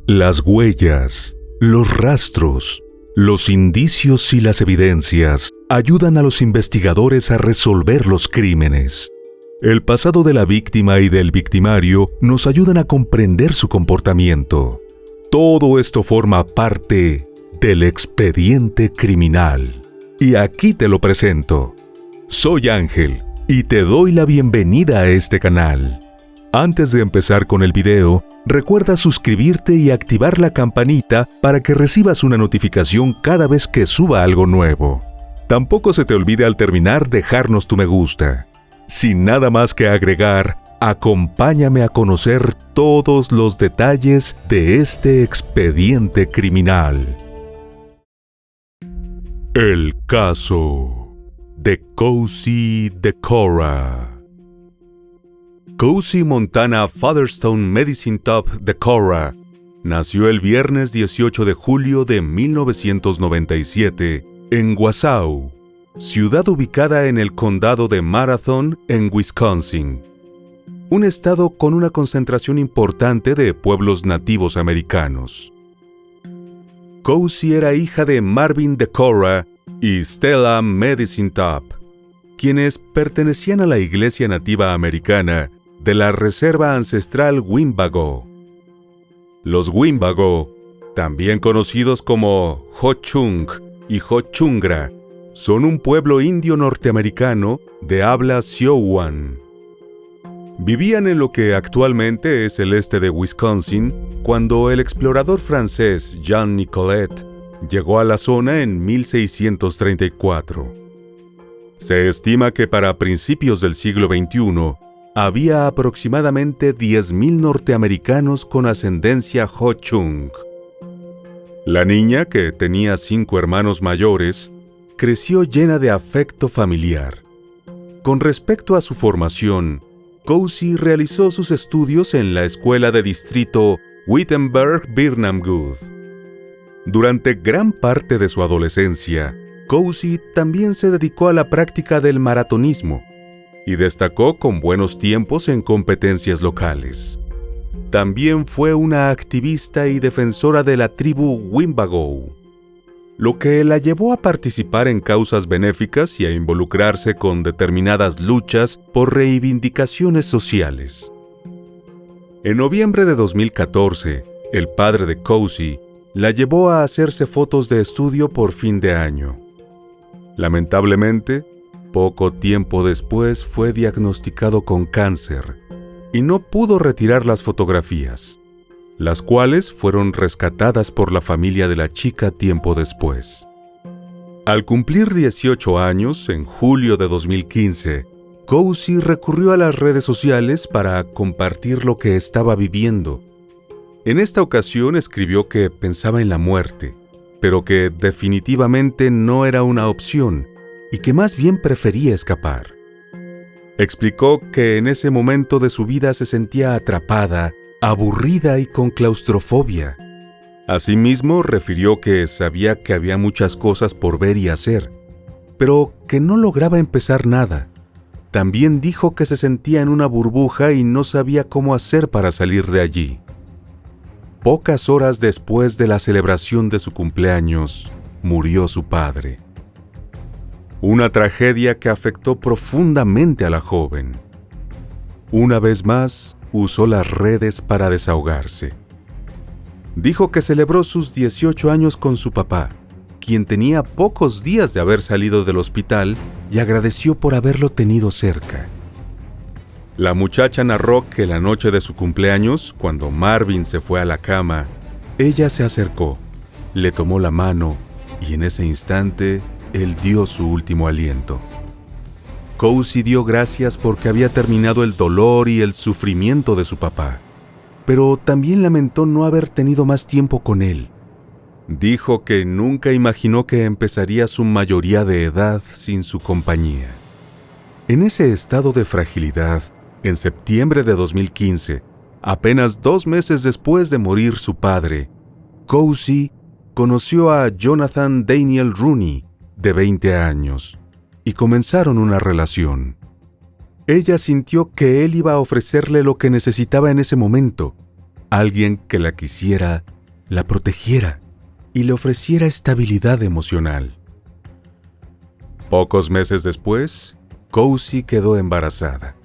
Las huellas, los rastros, los indicios y las evidencias ayudan a los investigadores a resolver los crímenes. El pasado de la víctima y del victimario nos ayudan a comprender su comportamiento. Todo esto forma parte del expediente criminal. Y aquí te lo presento. Soy Ángel y te doy la bienvenida a este canal. Antes de empezar con el video, recuerda suscribirte y activar la campanita para que recibas una notificación cada vez que suba algo nuevo. Tampoco se te olvide al terminar dejarnos tu me gusta. Sin nada más que agregar, acompáñame a conocer todos los detalles de este expediente criminal. El caso de Cozy Decora. Cozy Montana Featherstone Medicine Top Decora nació el viernes 18 de julio de 1997 en Wausau, ciudad ubicada en el condado de Marathon, en Wisconsin, un estado con una concentración importante de pueblos nativos americanos. Cozy era hija de Marvin Decora y Stella Medicine Top, quienes pertenecían a la iglesia nativa americana de la reserva ancestral Winnebago. Los Winnebago, también conocidos como Ho-Chunk y Ho-Chungra, son un pueblo indio norteamericano de habla siouan. Vivían en lo que actualmente es el este de Wisconsin cuando el explorador francés Jean Nicolet llegó a la zona en 1634. Se estima que para principios del siglo XXI había aproximadamente 10,000 norteamericanos con ascendencia Ho-Chunk. La niña, que tenía 5 hermanos mayores, creció llena de afecto familiar. Con respecto a su formación, Cozy realizó sus estudios en la escuela de distrito Wittenberg-Birnamwood. Durante gran parte de su adolescencia, Cozy también se dedicó a la práctica del maratonismo y destacó con buenos tiempos en competencias locales. También fue una activista y defensora de la tribu Winnebago, lo que la llevó a participar en causas benéficas y a involucrarse con determinadas luchas por reivindicaciones sociales. En noviembre de 2014, el padre de Cozy la llevó a hacerse fotos de estudio por fin de año. Lamentablemente, poco tiempo después fue diagnosticado con cáncer y no pudo retirar las fotografías, las cuales fueron rescatadas por la familia de la chica tiempo después. Al cumplir 18 años, en julio de 2015, Cozy recurrió a las redes sociales para compartir lo que estaba viviendo. En esta ocasión escribió que pensaba en la muerte, pero que definitivamente no era una opción y que más bien prefería escapar. Explicó que en ese momento de su vida se sentía atrapada, aburrida y con claustrofobia. Asimismo, refirió que sabía que había muchas cosas por ver y hacer, pero que no lograba empezar nada. También dijo que se sentía en una burbuja y no sabía cómo hacer para salir de allí. Pocas horas después de la celebración de su cumpleaños, murió su padre. Una tragedia que afectó profundamente a la joven. Una vez más, usó las redes para desahogarse. Dijo que celebró sus 18 años con su papá, quien tenía pocos días de haber salido del hospital, y agradeció por haberlo tenido cerca. La muchacha narró que la noche de su cumpleaños, cuando Marvin se fue a la cama, ella se acercó, le tomó la mano y en ese instante él dio su último aliento. Cozy dio gracias porque había terminado el dolor y el sufrimiento de su papá, pero también lamentó no haber tenido más tiempo con él. Dijo que nunca imaginó que empezaría su mayoría de edad sin su compañía. En ese estado de fragilidad, en septiembre de 2015, apenas 2 meses después de morir su padre, Cozy conoció a Jonathan Daniel Rooney, de 20 años, y comenzaron una relación. Ella sintió que él iba a ofrecerle lo que necesitaba en ese momento, alguien que la quisiera la protegiera y le ofreciera estabilidad emocional. Pocos meses después, Cozy quedó embarazada.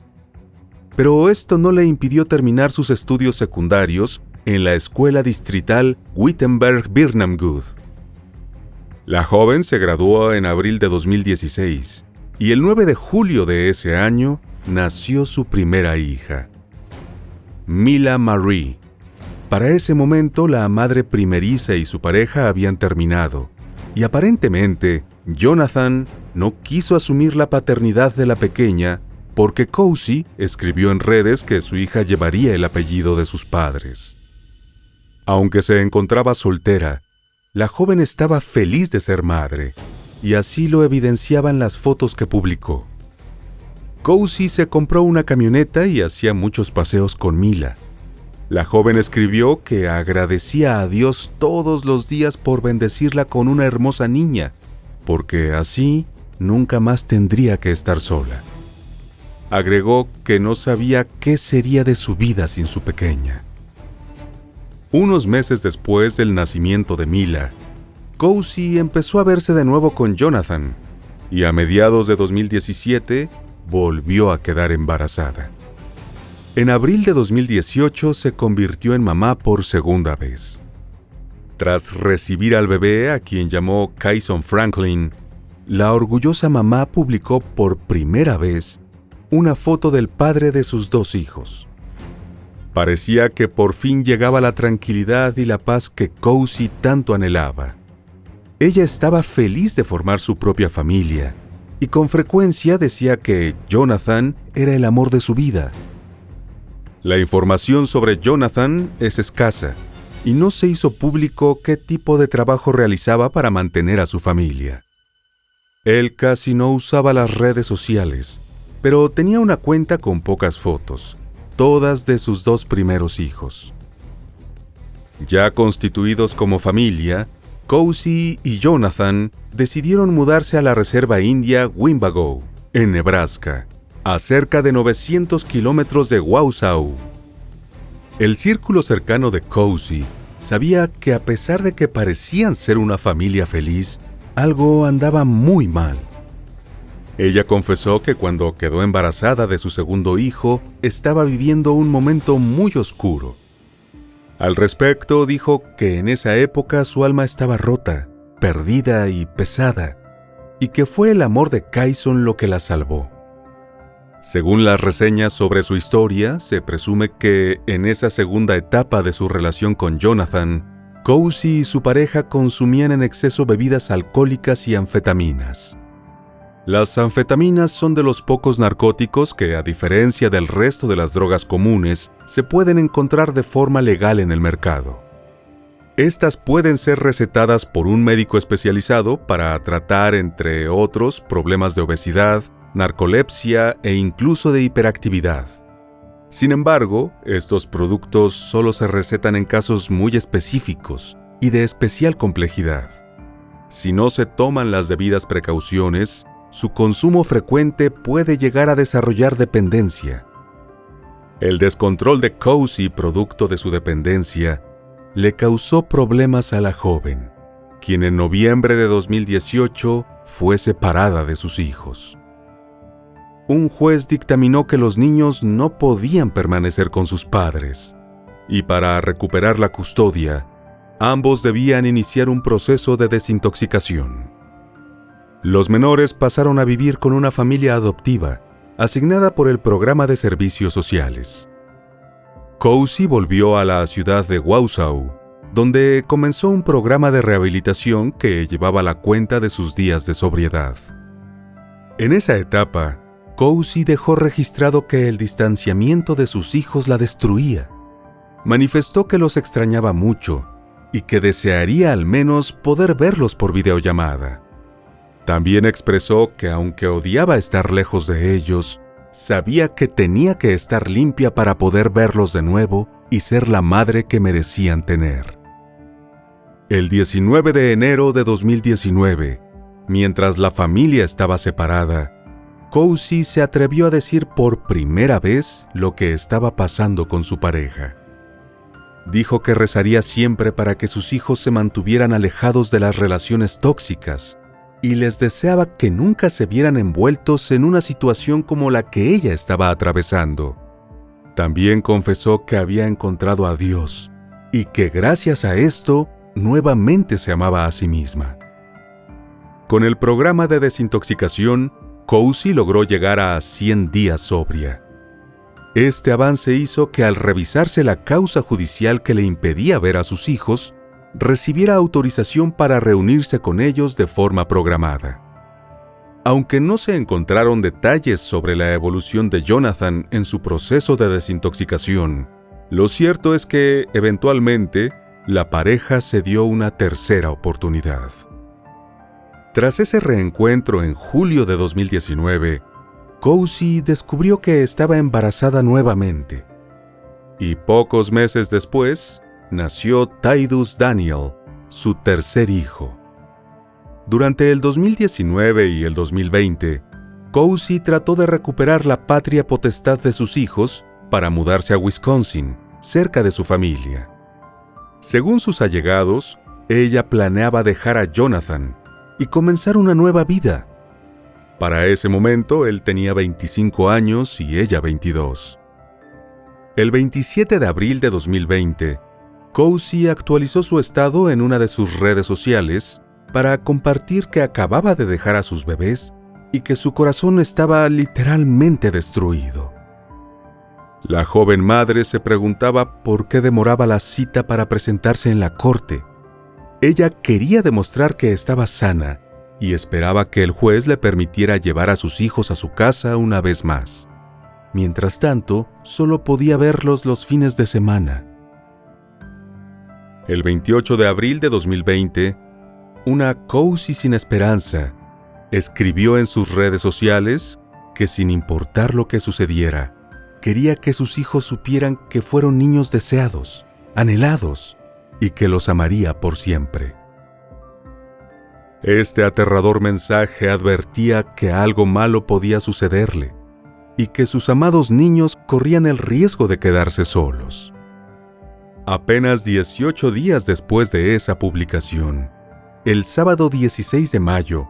Pero esto no le impidió terminar sus estudios secundarios en la escuela distrital Wittenberg-Birnamgood. La joven se graduó en abril de 2016 y el 9 de julio de ese año nació su primera hija, Mila Marie. Para ese momento, la madre primeriza y su pareja habían terminado, y aparentemente, Jonathan no quiso asumir la paternidad de la pequeña porque Cozy escribió en redes que su hija llevaría el apellido de sus padres. Aunque se encontraba soltera, la joven estaba feliz de ser madre, y así lo evidenciaban las fotos que publicó. Cozy se compró una camioneta y hacía muchos paseos con Mila. La joven escribió que agradecía a Dios todos los días por bendecirla con una hermosa niña, porque así nunca más tendría que estar sola. Agregó que no sabía qué sería de su vida sin su pequeña. Unos meses después del nacimiento de Mila, Cozy empezó a verse de nuevo con Jonathan, y a mediados de 2017 volvió a quedar embarazada. En abril de 2018 se convirtió en mamá por segunda vez. Tras recibir al bebé, a quien llamó Kyson Franklin, la orgullosa mamá publicó por primera vez una foto del padre de sus 2 hijos. Parecía que por fin llegaba la tranquilidad y la paz que Cozy tanto anhelaba. Ella estaba feliz de formar su propia familia, y con frecuencia decía que Jonathan era el amor de su vida. La información sobre Jonathan es escasa, y no se hizo público qué tipo de trabajo realizaba para mantener a su familia. Él casi no usaba las redes sociales, pero tenía una cuenta con pocas fotos, todas de sus 2 primeros hijos. Ya constituidos como familia, Cozy y Jonathan decidieron mudarse a la reserva india Winnebago, en Nebraska, a cerca de 900 kilómetros de Wausau. El círculo cercano de Cozy sabía que a pesar de que parecían ser una familia feliz, algo andaba muy mal. Ella confesó que cuando quedó embarazada de su segundo hijo, estaba viviendo un momento muy oscuro. Al respecto, dijo que en esa época su alma estaba rota, perdida y pesada, y que fue el amor de Kyson lo que la salvó. Según las reseñas sobre su historia, se presume que en esa segunda etapa de su relación con Jonathan, Cozy y su pareja consumían en exceso bebidas alcohólicas y anfetaminas. Las anfetaminas son de los pocos narcóticos que, a diferencia del resto de las drogas comunes, se pueden encontrar de forma legal en el mercado. Estas pueden ser recetadas por un médico especializado para tratar, entre otros, problemas de obesidad, narcolepsia e incluso de hiperactividad. Sin embargo, estos productos solo se recetan en casos muy específicos y de especial complejidad. Si no se toman las debidas precauciones, su consumo frecuente puede llegar a desarrollar dependencia. El descontrol de Cozy, producto de su dependencia, le causó problemas a la joven, quien en noviembre de 2018 fue separada de sus hijos. Un juez dictaminó que los niños no podían permanecer con sus padres, y para recuperar la custodia, ambos debían iniciar un proceso de desintoxicación. Los menores pasaron a vivir con una familia adoptiva, asignada por el Programa de Servicios Sociales. Cozy volvió a la ciudad de Wausau, donde comenzó un programa de rehabilitación que llevaba la cuenta de sus días de sobriedad. En esa etapa, Cozy dejó registrado que el distanciamiento de sus hijos la destruía. Manifestó que los extrañaba mucho y que desearía al menos poder verlos por videollamada. También expresó que aunque odiaba estar lejos de ellos, sabía que tenía que estar limpia para poder verlos de nuevo y ser la madre que merecían tener. El 19 de enero de 2019, mientras la familia estaba separada, Cozy se atrevió a decir por primera vez lo que estaba pasando con su pareja. Dijo que rezaría siempre para que sus hijos se mantuvieran alejados de las relaciones tóxicas y les deseaba que nunca se vieran envueltos en una situación como la que ella estaba atravesando. También confesó que había encontrado a Dios y que gracias a esto nuevamente se amaba a sí misma. Con el programa de desintoxicación, Cousy logró llegar a 100 días sobria. Este avance hizo que al revisarse la causa judicial que le impedía ver a sus hijos, recibiera autorización para reunirse con ellos de forma programada. Aunque no se encontraron detalles sobre la evolución de Jonathan en su proceso de desintoxicación, lo cierto es que, eventualmente, la pareja se dio una tercera oportunidad. Tras ese reencuentro en julio de 2019, Cousy descubrió que estaba embarazada nuevamente. Y pocos meses después, nació Tidus Daniel, su tercer hijo. Durante el 2019 y el 2020, Cousy trató de recuperar la patria potestad de sus hijos para mudarse a Wisconsin, cerca de su familia. Según sus allegados, ella planeaba dejar a Jonathan y comenzar una nueva vida. Para ese momento, él tenía 25 años y ella 22. El 27 de abril de 2020, Cousy actualizó su estado en una de sus redes sociales para compartir que acababa de dejar a sus bebés y que su corazón estaba literalmente destruido. La joven madre se preguntaba por qué demoraba la cita para presentarse en la corte. Ella quería demostrar que estaba sana y esperaba que el juez le permitiera llevar a sus hijos a su casa una vez más. Mientras tanto, solo podía verlos los fines de semana. El 28 de abril de 2020, una Cousy sin esperanza escribió en sus redes sociales que sin importar lo que sucediera, quería que sus hijos supieran que fueron niños deseados, anhelados, y que los amaría por siempre. Este aterrador mensaje advertía que algo malo podía sucederle y que sus amados niños corrían el riesgo de quedarse solos. Apenas 18 días después de esa publicación, el sábado 16 de mayo,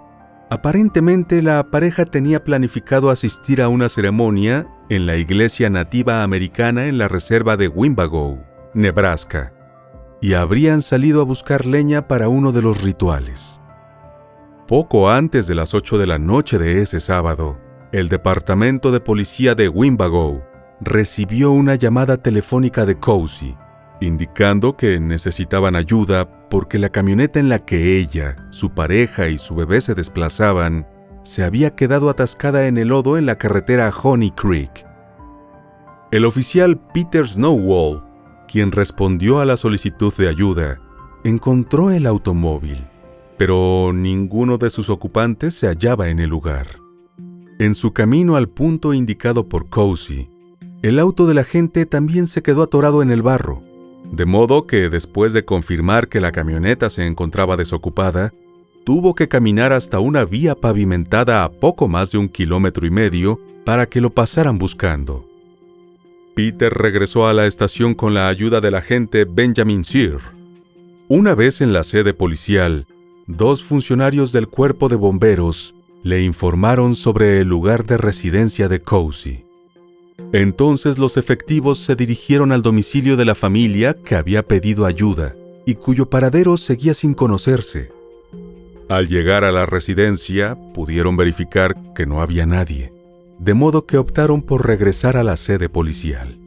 aparentemente la pareja tenía planificado asistir a una ceremonia en la iglesia nativa americana en la reserva de Winnebago, Nebraska, y habrían salido a buscar leña para uno de los rituales. Poco antes de las 8 de la noche de ese sábado, el departamento de policía de Winnebago recibió una llamada telefónica de Cousy, indicando que necesitaban ayuda porque la camioneta en la que ella, su pareja y su bebé se desplazaban se había quedado atascada en el lodo en la carretera Honey Creek. El oficial Peter Snowball, quien respondió a la solicitud de ayuda, encontró el automóvil, pero ninguno de sus ocupantes se hallaba en el lugar. En su camino al punto indicado por Cousy, el auto del agente también se quedó atorado en el barro, de modo que después de confirmar que la camioneta se encontraba desocupada, tuvo que caminar hasta una vía pavimentada a poco más de 1,5 kilómetros para que lo pasaran buscando. Peter regresó a la estación con la ayuda del agente Benjamin Sear. Una vez en la sede policial, 2 funcionarios del cuerpo de bomberos le informaron sobre el lugar de residencia de Cousy. Entonces los efectivos se dirigieron al domicilio de la familia que había pedido ayuda y cuyo paradero seguía sin conocerse. Al llegar a la residencia, pudieron verificar que no había nadie, de modo que optaron por regresar a la sede policial.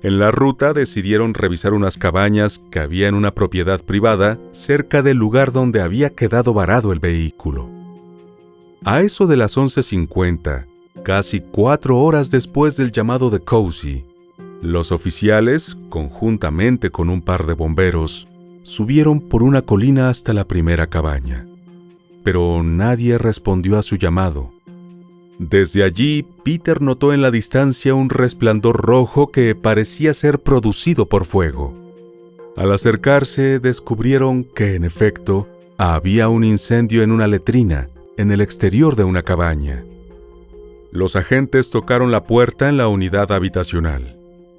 En la ruta decidieron revisar unas cabañas que había en una propiedad privada cerca del lugar donde había quedado varado el vehículo. A eso de las 11:50, casi 4 horas después del llamado de Cousy, los oficiales, conjuntamente con un par de bomberos, subieron por una colina hasta la primera cabaña. Pero nadie respondió a su llamado. Desde allí, Peter notó en la distancia un resplandor rojo que parecía ser producido por fuego. Al acercarse, descubrieron que, en efecto, había un incendio en una letrina, en el exterior de una cabaña. Los agentes tocaron la puerta en la unidad habitacional,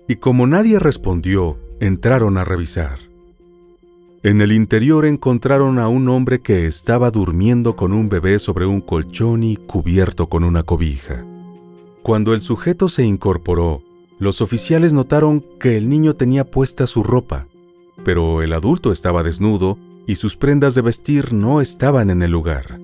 y como nadie respondió, entraron a revisar. En el interior encontraron a un hombre que estaba durmiendo con un bebé sobre un colchón y cubierto con una cobija. Cuando el sujeto se incorporó, los oficiales notaron que el niño tenía puesta su ropa, pero el adulto estaba desnudo y sus prendas de vestir no estaban en el lugar.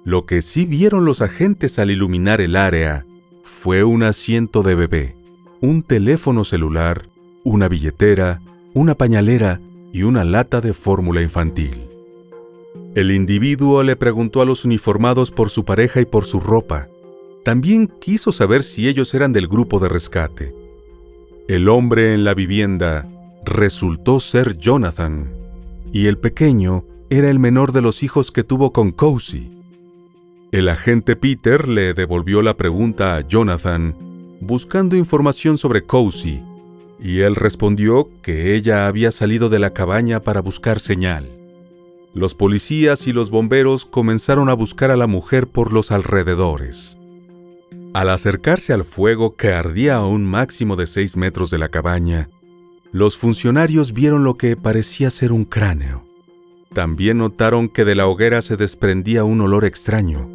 Lo que sí vieron los agentes al iluminar el área fue un asiento de bebé, un teléfono celular, una billetera, una pañalera y una lata de fórmula infantil. El individuo le preguntó a los uniformados por su pareja y por su ropa. También quiso saber si ellos eran del grupo de rescate. El hombre en la vivienda resultó ser Jonathan, y el pequeño era el menor de los hijos que tuvo con Cozy. El agente Peter le devolvió la pregunta a Jonathan, buscando información sobre Cozy, y él respondió que ella había salido de la cabaña para buscar señal. Los policías y los bomberos comenzaron a buscar a la mujer por los alrededores. Al acercarse al fuego que ardía a un máximo de 6 metros de la cabaña, los funcionarios vieron lo que parecía ser un cráneo. También notaron que de la hoguera se desprendía un olor extraño.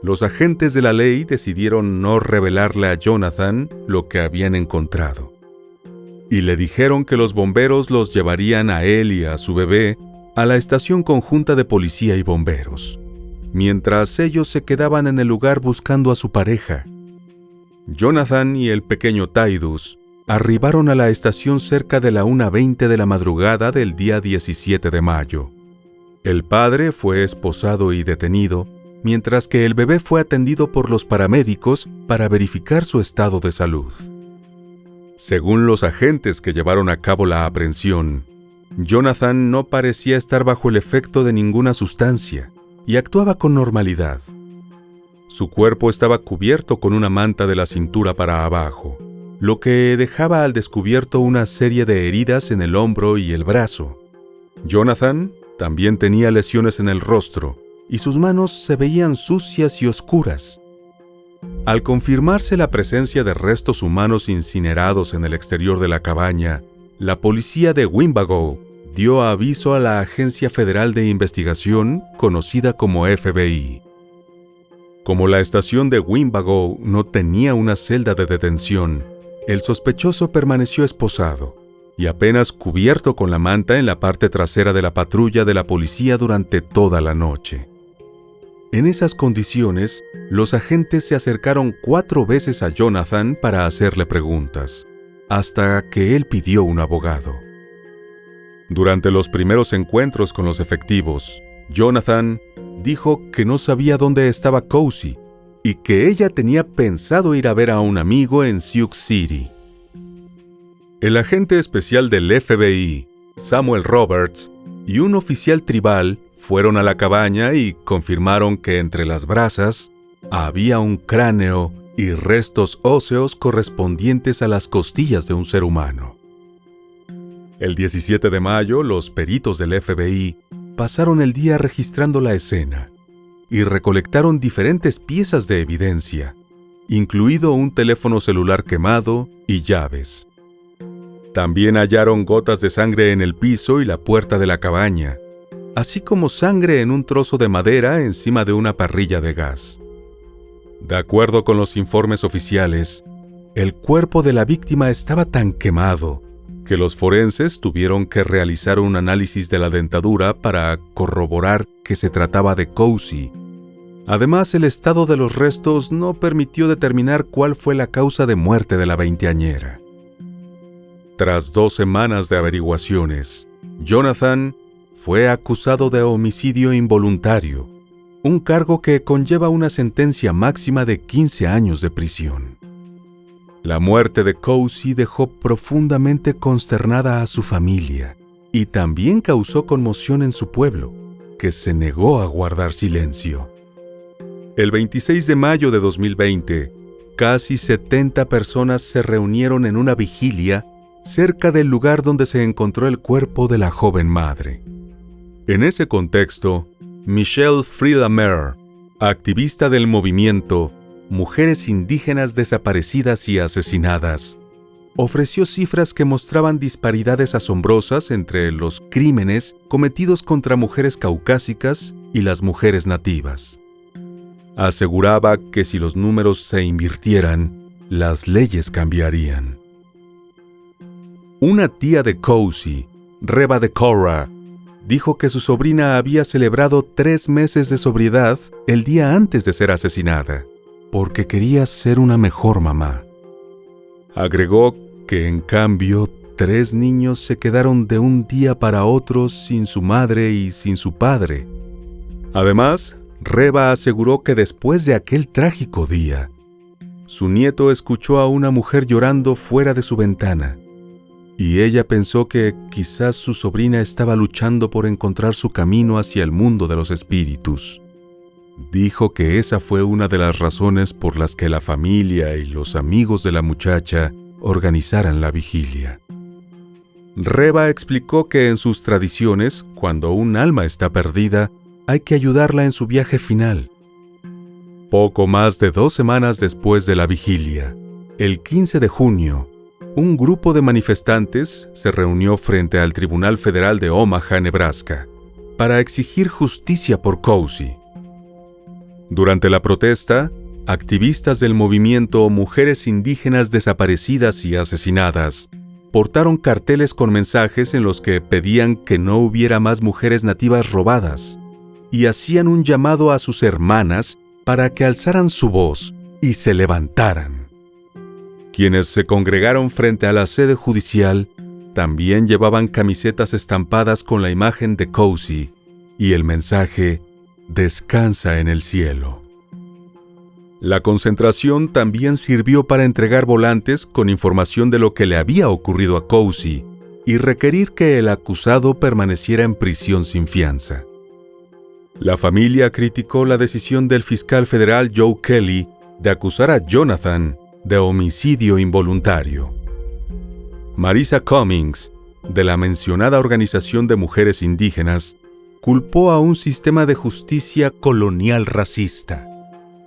Los agentes de la ley decidieron no revelarle a Jonathan lo que habían encontrado. Y le dijeron que los bomberos los llevarían a él y a su bebé a la estación conjunta de policía y bomberos, mientras ellos se quedaban en el lugar buscando a su pareja. Jonathan y el pequeño Tidus arribaron a la estación cerca de la 1:20 de la madrugada del día 17 de mayo. El padre fue esposado y detenido, mientras que el bebé fue atendido por los paramédicos para verificar su estado de salud. Según los agentes que llevaron a cabo la aprehensión, Jonathan no parecía estar bajo el efecto de ninguna sustancia y actuaba con normalidad. Su cuerpo estaba cubierto con una manta de la cintura para abajo, lo que dejaba al descubierto una serie de heridas en el hombro y el brazo. Jonathan también tenía lesiones en el rostro y sus manos se veían sucias y oscuras. Al confirmarse la presencia de restos humanos incinerados en el exterior de la cabaña, la policía de Winnebago dio aviso a la Agencia Federal de Investigación, conocida como FBI. Como la estación de Winnebago no tenía una celda de detención, el sospechoso permaneció esposado y apenas cubierto con la manta en la parte trasera de la patrulla de la policía durante toda la noche. En esas condiciones, los agentes se acercaron 4 veces a Jonathan para hacerle preguntas, hasta que él pidió un abogado. Durante los primeros encuentros con los efectivos, Jonathan dijo que no sabía dónde estaba Cozy y que ella tenía pensado ir a ver a un amigo en Sioux City. El agente especial del FBI, Samuel Roberts, y un oficial tribal fueron a la cabaña y confirmaron que entre las brasas había un cráneo y restos óseos correspondientes a las costillas de un ser humano. El 17 de mayo, los peritos del FBI pasaron el día registrando la escena y recolectaron diferentes piezas de evidencia, incluido un teléfono celular quemado y llaves. También hallaron gotas de sangre en el piso y la puerta de la cabaña, así como sangre en un trozo de madera encima de una parrilla de gas. De acuerdo con los informes oficiales, el cuerpo de la víctima estaba tan quemado que los forenses tuvieron que realizar un análisis de la dentadura para corroborar que se trataba de Cozy. Además, el estado de los restos no permitió determinar cuál fue la causa de muerte de la veinteañera. Tras 2 semanas de averiguaciones, Jonathan fue acusado de homicidio involuntario, un cargo que conlleva una sentencia máxima de 15 años de prisión. La muerte de Cozy dejó profundamente consternada a su familia y también causó conmoción en su pueblo, que se negó a guardar silencio. El 26 de mayo de 2020, casi 70 personas se reunieron en una vigilia cerca del lugar donde se encontró el cuerpo de la joven madre. En ese contexto, Michelle Freelamer, activista del movimiento Mujeres Indígenas Desaparecidas y Asesinadas, ofreció cifras que mostraban disparidades asombrosas entre los crímenes cometidos contra mujeres caucásicas y las mujeres nativas. Aseguraba que si los números se invirtieran, las leyes cambiarían. Una tía de Cousy, Reba de Cora, dijo que su sobrina había celebrado 3 meses de sobriedad el día antes de ser asesinada, porque quería ser una mejor mamá. Agregó que, en cambio, 3 niños se quedaron de un día para otro sin su madre y sin su padre. Además, Reba aseguró que después de aquel trágico día, su nieto escuchó a una mujer llorando fuera de su ventana, y ella pensó que quizás su sobrina estaba luchando por encontrar su camino hacia el mundo de los espíritus. Dijo que esa fue una de las razones por las que la familia y los amigos de la muchacha organizaran la vigilia. Reba explicó que en sus tradiciones, cuando un alma está perdida, hay que ayudarla en su viaje final. Poco más de 2 semanas después de la vigilia, el 15 de junio, un grupo de manifestantes se reunió frente al Tribunal Federal de Omaha, Nebraska, para exigir justicia por Cousy. Durante la protesta, activistas del movimiento Mujeres Indígenas Desaparecidas y Asesinadas portaron carteles con mensajes en los que pedían que no hubiera más mujeres nativas robadas y hacían un llamado a sus hermanas para que alzaran su voz y se levantaran. Quienes se congregaron frente a la sede judicial también llevaban camisetas estampadas con la imagen de Cousy y el mensaje «Descansa en el cielo». La concentración también sirvió para entregar volantes con información de lo que le había ocurrido a Cousy y requerir que el acusado permaneciera en prisión sin fianza. La familia criticó la decisión del fiscal federal Joe Kelly de acusar a Jonathan de homicidio involuntario. Marisa Cummings, de la mencionada organización de mujeres indígenas, culpó a un sistema de justicia colonial racista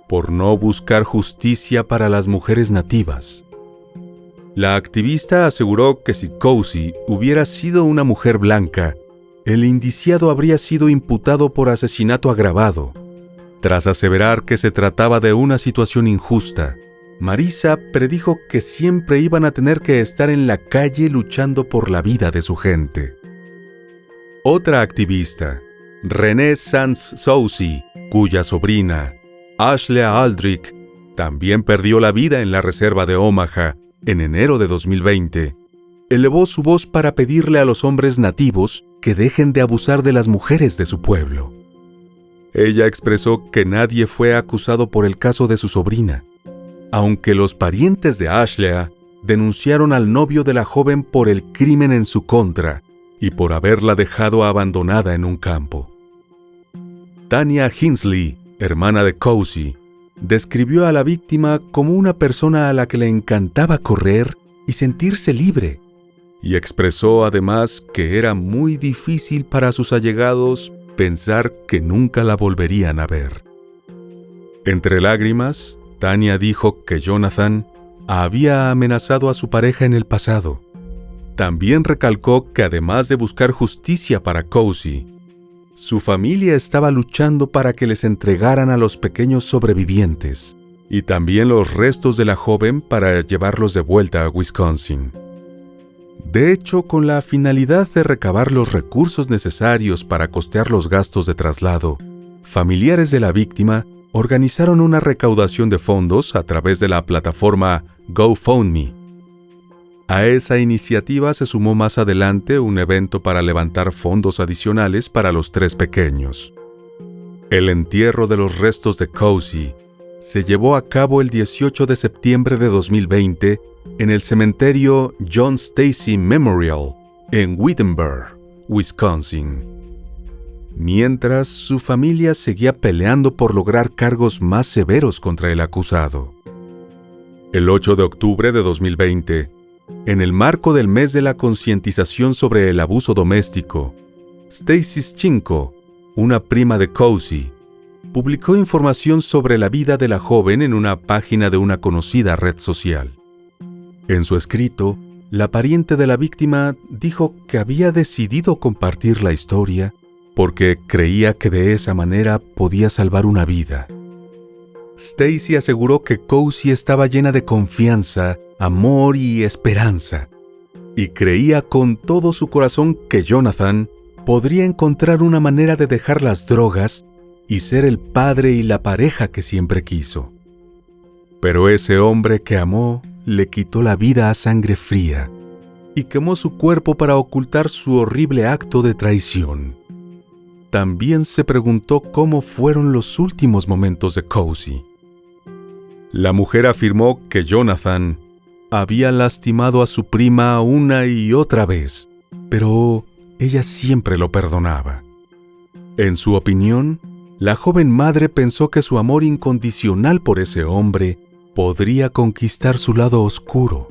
por no buscar justicia para las mujeres nativas. La activista aseguró que si Cousy hubiera sido una mujer blanca, el indiciado habría sido imputado por asesinato agravado. Tras aseverar que se trataba de una situación injusta, Marisa predijo que siempre iban a tener que estar en la calle luchando por la vida de su gente. Otra activista, Renee Sanz-Soucy, cuya sobrina, Ashlea Aldrich, también perdió la vida en la reserva de Omaha en enero de 2020, elevó su voz para pedirle a los hombres nativos que dejen de abusar de las mujeres de su pueblo. Ella expresó que nadie fue acusado por el caso de su sobrina, aunque los parientes de Ashlea denunciaron al novio de la joven por el crimen en su contra y por haberla dejado abandonada en un campo. Tanya Hinsley, hermana de Cousy, describió a la víctima como una persona a la que le encantaba correr y sentirse libre, y expresó además que era muy difícil para sus allegados pensar que nunca la volverían a ver. Entre lágrimas, Tanya dijo que Jonathan había amenazado a su pareja en el pasado. También recalcó que además de buscar justicia para Cousy, su familia estaba luchando para que les entregaran a los pequeños sobrevivientes y también los restos de la joven para llevarlos de vuelta a Wisconsin. De hecho, con la finalidad de recabar los recursos necesarios para costear los gastos de traslado, familiares de la víctima organizaron una recaudación de fondos a través de la plataforma GoFundMe. A esa iniciativa se sumó más adelante un evento para levantar fondos adicionales para los 3 pequeños. El entierro de los restos de Cousy se llevó a cabo el 18 de septiembre de 2020 en el cementerio John Stacy Memorial en Wittenberg, Wisconsin. Mientras, su familia seguía peleando por lograr cargos más severos contra el acusado. El 8 de octubre de 2020, en el marco del mes de la concientización sobre el abuso doméstico, Stacy Chinko, una prima de Cousy, publicó información sobre la vida de la joven en una página de una conocida red social. En su escrito, la pariente de la víctima dijo que había decidido compartir la historia porque creía que de esa manera podía salvar una vida. Stacy aseguró que Cozy estaba llena de confianza, amor y esperanza, y creía con todo su corazón que Jonathan podría encontrar una manera de dejar las drogas y ser el padre y la pareja que siempre quiso. Pero ese hombre que amó le quitó la vida a sangre fría y quemó su cuerpo para ocultar su horrible acto de traición. También se preguntó cómo fueron los últimos momentos de Cozy. La mujer afirmó que Jonathan había lastimado a su prima una y otra vez, pero ella siempre lo perdonaba. En su opinión, la joven madre pensó que su amor incondicional por ese hombre podría conquistar su lado oscuro.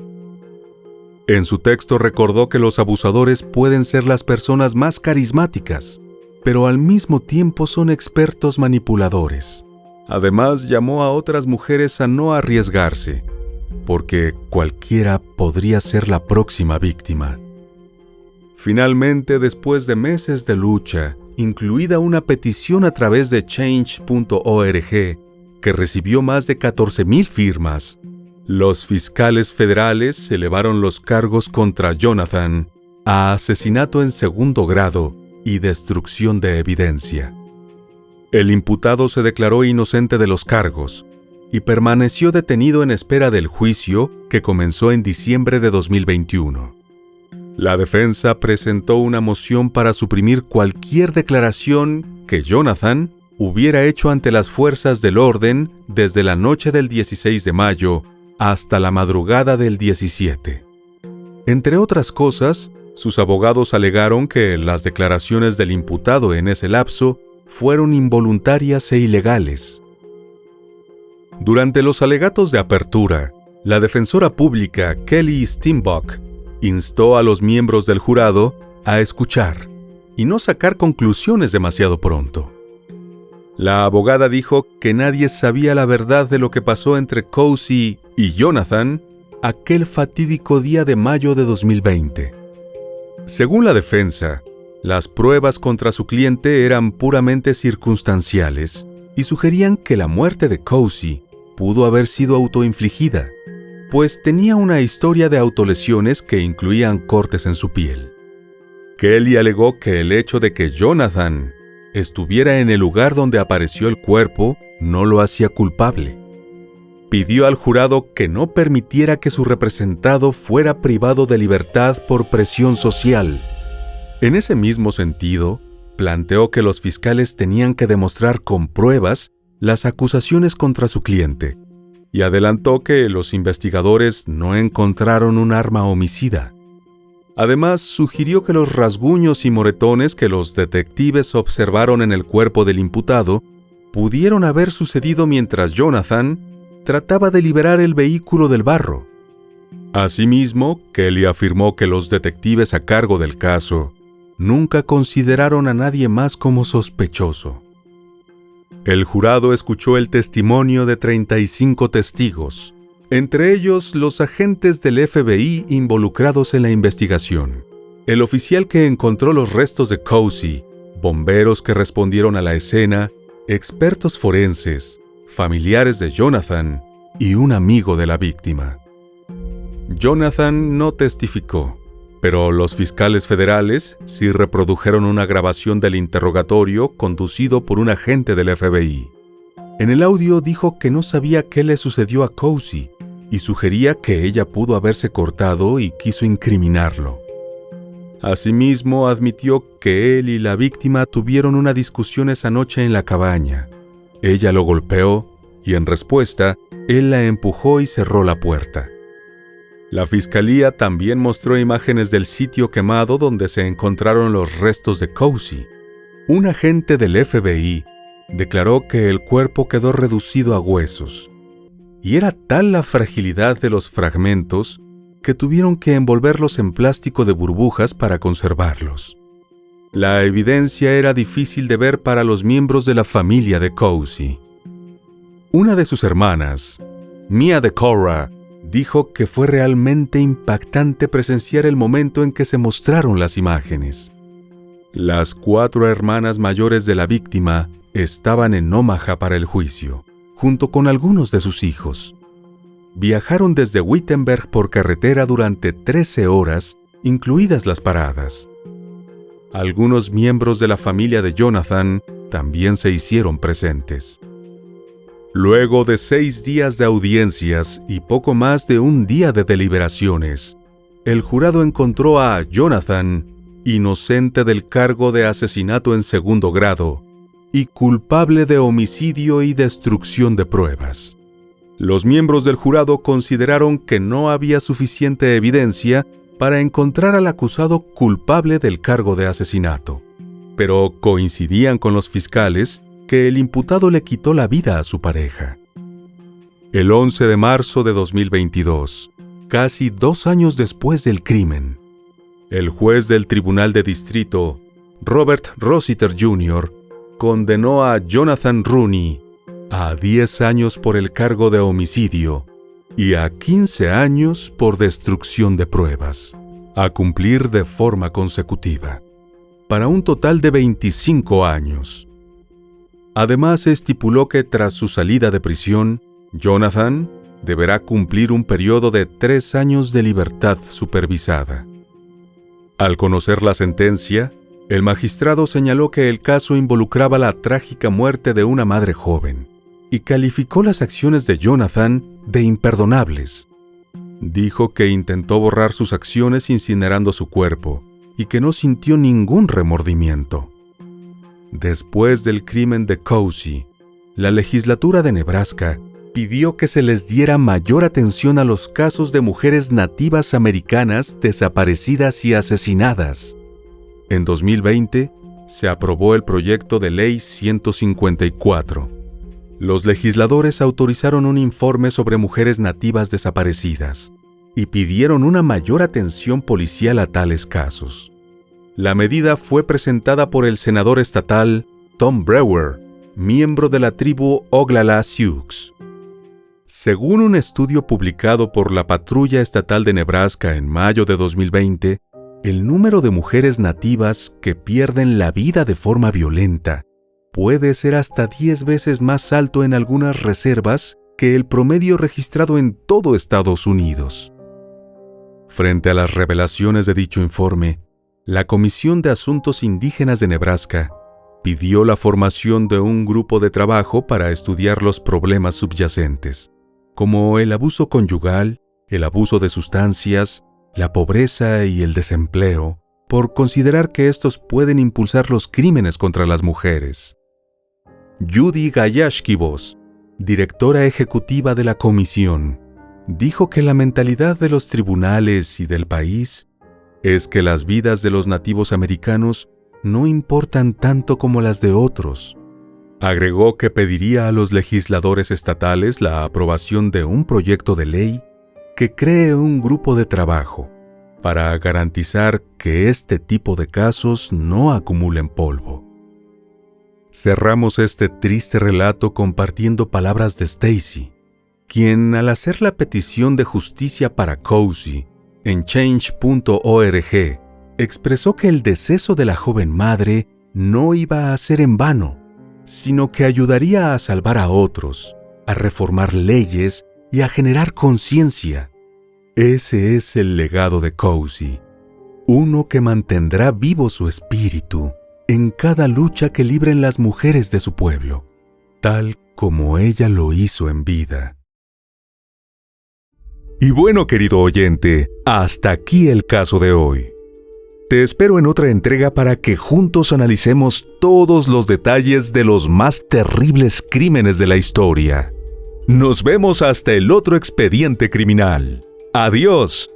En su texto recordó que los abusadores pueden ser las personas más carismáticas, pero al mismo tiempo son expertos manipuladores. Además, llamó a otras mujeres a no arriesgarse, porque cualquiera podría ser la próxima víctima. Finalmente, después de meses de lucha, incluida una petición a través de Change.org, que recibió más de 14,000 firmas, los fiscales federales elevaron los cargos contra Jonathan a asesinato en segundo grado y destrucción de evidencia. El imputado se declaró inocente de los cargos y permaneció detenido en espera del juicio que comenzó en diciembre de 2021. La defensa presentó una moción para suprimir cualquier declaración que Jonathan hubiera hecho ante las fuerzas del orden desde la noche del 16 de mayo hasta la madrugada del 17. Entre otras cosas, sus abogados alegaron que las declaraciones del imputado en ese lapso fueron involuntarias e ilegales. Durante los alegatos de apertura, la defensora pública Kelly Steinbuch instó a los miembros del jurado a escuchar y no sacar conclusiones demasiado pronto. La abogada dijo que nadie sabía la verdad de lo que pasó entre Cozy y Jonathan aquel fatídico día de mayo de 2020. Según la defensa, las pruebas contra su cliente eran puramente circunstanciales y sugerían que la muerte de Cozy pudo haber sido autoinfligida, pues tenía una historia de autolesiones que incluían cortes en su piel. Kelly alegó que el hecho de que Jonathan estuviera en el lugar donde apareció el cuerpo no lo hacía culpable. Pidió al jurado que no permitiera que su representado fuera privado de libertad por presión social. En ese mismo sentido, planteó que los fiscales tenían que demostrar con pruebas las acusaciones contra su cliente, y adelantó que los investigadores no encontraron un arma homicida. Además, sugirió que los rasguños y moretones que los detectives observaron en el cuerpo del imputado pudieron haber sucedido mientras Jonathan trataba de liberar el vehículo del barro. Asimismo, Kelly afirmó que los detectives a cargo del caso nunca consideraron a nadie más como sospechoso. El jurado escuchó el testimonio de 35 testigos, entre ellos los agentes del FBI involucrados en la investigación, el oficial que encontró los restos de Cozy, bomberos que respondieron a la escena, expertos forenses, familiares de Jonathan y un amigo de la víctima. Jonathan no testificó, pero los fiscales federales sí reprodujeron una grabación del interrogatorio conducido por un agente del FBI. En el audio dijo que no sabía qué le sucedió a Cozy y sugería que ella pudo haberse cortado y quiso incriminarlo. Asimismo, admitió que él y la víctima tuvieron una discusión esa noche en la cabaña. Ella lo golpeó y en respuesta, él la empujó y cerró la puerta. La fiscalía también mostró imágenes del sitio quemado donde se encontraron los restos de Cozy. Un agente del FBI declaró que el cuerpo quedó reducido a huesos, y era tal la fragilidad de los fragmentos que tuvieron que envolverlos en plástico de burbujas para conservarlos. La evidencia era difícil de ver para los miembros de la familia de Cozy. Una de sus hermanas, Mia DeCora, dijo que fue realmente impactante presenciar el momento en que se mostraron las imágenes. Las 4 hermanas mayores de la víctima estaban en Omaha para el juicio, junto con algunos de sus hijos. Viajaron desde Wittenberg por carretera durante 13 horas, incluidas las paradas. Algunos miembros de la familia de Jonathan también se hicieron presentes. Luego de 6 días de audiencias y poco más de un día de deliberaciones, el jurado encontró a Jonathan inocente del cargo de asesinato en segundo grado y culpable de homicidio y destrucción de pruebas. Los miembros del jurado consideraron que no había suficiente evidencia para encontrar al acusado culpable del cargo de asesinato, pero coincidían con los fiscales que el imputado le quitó la vida a su pareja. El 11 de marzo de 2022, casi 2 años después del crimen, el juez del Tribunal de Distrito, Robert Rossiter Jr., condenó a Jonathan Rooney a 10 años por el cargo de homicidio y a 15 años por destrucción de pruebas, a cumplir de forma consecutiva, para un total de 25 años. Además, estipuló que tras su salida de prisión, Jonathan deberá cumplir un periodo de 3 años de libertad supervisada. Al conocer la sentencia, el magistrado señaló que el caso involucraba la trágica muerte de una madre joven y calificó las acciones de Jonathan de imperdonables. Dijo que intentó borrar sus acciones incinerando su cuerpo y que no sintió ningún remordimiento. Después del crimen de Cousy, la legislatura de Nebraska pidió que se les diera mayor atención a los casos de mujeres nativas americanas desaparecidas y asesinadas. En 2020, se aprobó el proyecto de Ley 154. Los legisladores autorizaron un informe sobre mujeres nativas desaparecidas y pidieron una mayor atención policial a tales casos. La medida fue presentada por el senador estatal Tom Brewer, miembro de la tribu Oglala Sioux. Según un estudio publicado por la Patrulla Estatal de Nebraska en mayo de 2020, el número de mujeres nativas que pierden la vida de forma violenta puede ser hasta 10 veces más alto en algunas reservas que el promedio registrado en todo Estados Unidos. Frente a las revelaciones de dicho informe, la Comisión de Asuntos Indígenas de Nebraska pidió la formación de un grupo de trabajo para estudiar los problemas subyacentes, como el abuso conyugal, el abuso de sustancias, la pobreza y el desempleo, por considerar que estos pueden impulsar los crímenes contra las mujeres. Judy Gayashkibos, directora ejecutiva de la comisión, dijo que la mentalidad de los tribunales y del país es que las vidas de los nativos americanos no importan tanto como las de otros. Agregó que pediría a los legisladores estatales la aprobación de un proyecto de ley que cree un grupo de trabajo para garantizar que este tipo de casos no acumulen polvo. Cerramos este triste relato compartiendo palabras de Stacy, quien al hacer la petición de justicia para Cousy en change.org, expresó que el deceso de la joven madre no iba a ser en vano, sino que ayudaría a salvar a otros, a reformar leyes y a generar conciencia. Ese es el legado de Cousy, uno que mantendrá vivo su espíritu en cada lucha que libren las mujeres de su pueblo, tal como ella lo hizo en vida. Y bueno, querido oyente, hasta aquí el caso de hoy. Te espero en otra entrega para que juntos analicemos todos los detalles de los más terribles crímenes de la historia. Nos vemos hasta el otro expediente criminal. ¡Adiós!